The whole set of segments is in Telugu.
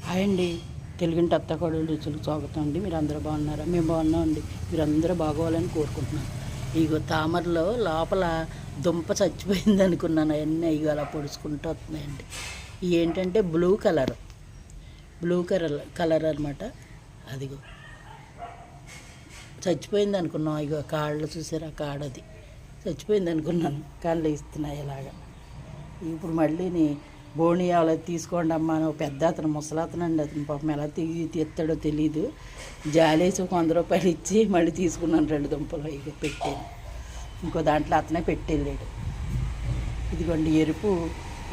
హాయ్ అండి. తెలుగింటి అత్తకోడలు రుచులకు స్వాగతం అండి. మీరు అందరూ బాగున్నారా? మేము బాగున్నాం అండి. మీరు అందరూ బాగోవాలని కోరుకుంటున్నాను. ఇగో తామరలో లోపల దుంప చచ్చిపోయింది అనుకున్నాను. అవన్నీ ఇగో అలా పొడుచుకుంటూ వస్తున్నాయండి. ఇవి ఏంటంటే బ్లూ కలర్ అనమాట. అదిగో చచ్చిపోయింది అనుకున్నాం. ఇగో కాళ్ళు చూసారా, కాడది చచ్చిపోయింది అనుకున్నాను. కాళ్ళు ఇస్తున్నాయి ఇలాగా. ఇప్పుడు మళ్ళీ బోణి అలా తీసుకోండి అమ్మా అని పెద్ద అతను ముసలాతను అండి. అతను పాపం ఎలా తీస్తాడో తెలీదు. జాలేసి ఒక 100 రూపాయలు ఇచ్చి మళ్ళీ తీసుకున్నాను 2 దుంపలు. ఇక పెట్టాను. ఇంకో దాంట్లో అతనే పెట్టెళ్ళాడు. ఇదిగోండి ఎరుపు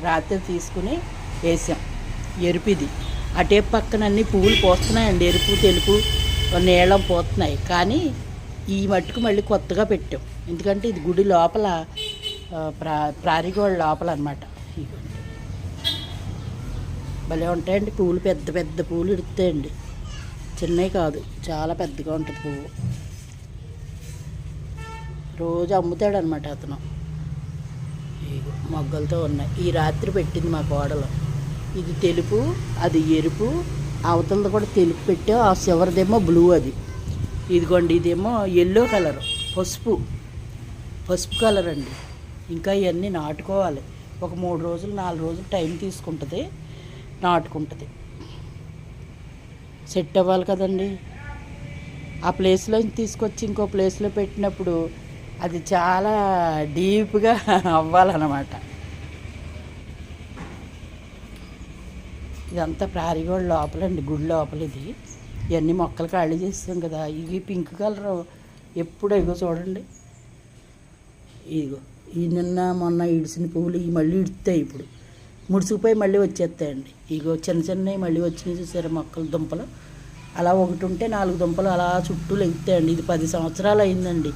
రాత్రి తీసుకుని వేసాం. ఎరుపు ఇది అటే పక్కన అన్ని పువ్వులు పోస్తున్నాయండి. ఎరుపు తెలుపు నీళ్ళం పోతున్నాయి. కానీ ఈ మట్టుకు మళ్ళీ కొత్తగా పెట్టాం. ఎందుకంటే ఇది గుడి లోపల ప్రారిగోడ లోపల అనమాట. ఇదిగోండి భలే ఉంటాయండి పువ్వులు. పెద్ద పెద్ద పువ్వులు ఇడుతాయండి. చిన్నవి కాదు, చాలా పెద్దగా ఉంటుంది పువ్వు. రోజు అమ్ముతాడు అనమాట అతను. మొగ్గలతో ఉన్నాయి. ఈ రాత్రి పెట్టింది మా కోడలు. ఇది తెలుపు, అది ఎరుపు, అవతలది కూడా తెలుపు పెట్టాం. ఆ చివరిదేమో బ్లూ. అది ఇదిగోండి ఇదేమో ఎల్లో కలర్, పసుపు కలర్ అండి. ఇంకా ఇవన్నీ నాటుకోవాలి. ఒక 3 రోజులు 4 రోజులు టైం తీసుకుంటుంది. నాటుకుంటుంది. సెట్ అవ్వాలి కదండి. ఆ ప్లేస్లో తీసుకొచ్చి ఇంకో ప్లేస్లో పెట్టినప్పుడు అది చాలా డీప్గా అవ్వాలన్నమాట. ఇదంతా ప్రారిగోడ లోపలండి, గుడి లోపల. ఇది ఇవన్నీ మొక్కలు ఖాళీ చేస్తాం కదా. ఇవి పింక్ కలర్ ఎప్పుడు ఇగో చూడండి. ఇదిగో ఈ నిన్న మొన్న ఇడిసిన పువ్వులు ఇవి మళ్ళీ ఇడుతాయి. ఇప్పుడు ముడుచుకుపోయి మళ్ళీ వచ్చేస్తాయండి. ఇగో చిన్నవి మళ్ళీ వచ్చినాయి చూసారా మొక్కలు, దుంపలు. అలా ఒకటి ఉంటే 4 దుంపలు అలా చుట్టూ లెగుతాయండి. ఇది 10 సంవత్సరాలు అయిందండి.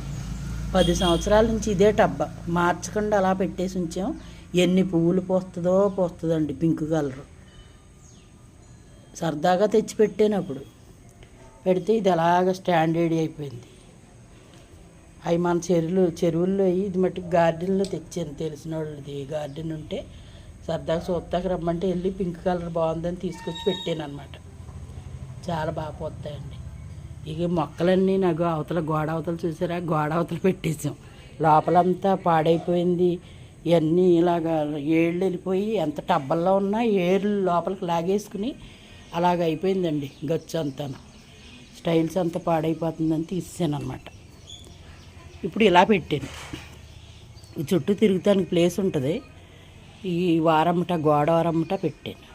10 సంవత్సరాల నుంచి ఇదే టబ్బ మార్చకుండా అలా పెట్టేసి ఉంచాం. ఎన్ని పువ్వులు పోస్తుందండి పింక్ కలర్. సరదాగా తెచ్చి పెట్టానప్పుడు పెడితే ఇది అలాగ స్టాండర్డ్ అయిపోయింది. అవి మన చెరువుల్లో ఇది మట్టుకు గార్డెన్లో తెచ్చాను. తెలిసిన వాళ్ళది గార్డెన్ ఉంటే సరదాగా చూస్తాక రమ్మంటే వెళ్ళి పింక్ కలర్ బాగుందని తీసుకొచ్చి పెట్టాను అనమాట. చాలా బాగా పోతాయండి. ఇక మొక్కలన్నీ నాకు అవతల గోడ అవతల చూసారా, గోడ అవతల పెట్టేసాం. లోపలంతా పాడైపోయింది. ఇవన్నీ ఇలాగా ఏళ్ళు వెళ్ళిపోయి ఎంత టబ్బల్లో ఉన్నా ఏర్లు లోపలికి లాగేసుకుని అలాగ అయిపోయిందండి. గచ్చు అంతా స్టైల్స్ అంతా పాడైపోతుందని తీసాను అనమాట. ఇప్పుడు ఇలా పెట్టాను. ఈ చుట్టూ తిరుగుతానికి ప్లేస్ ఉంటుంది. ఈ వారమ్మట గోడ వారమ్మట పెట్టాను.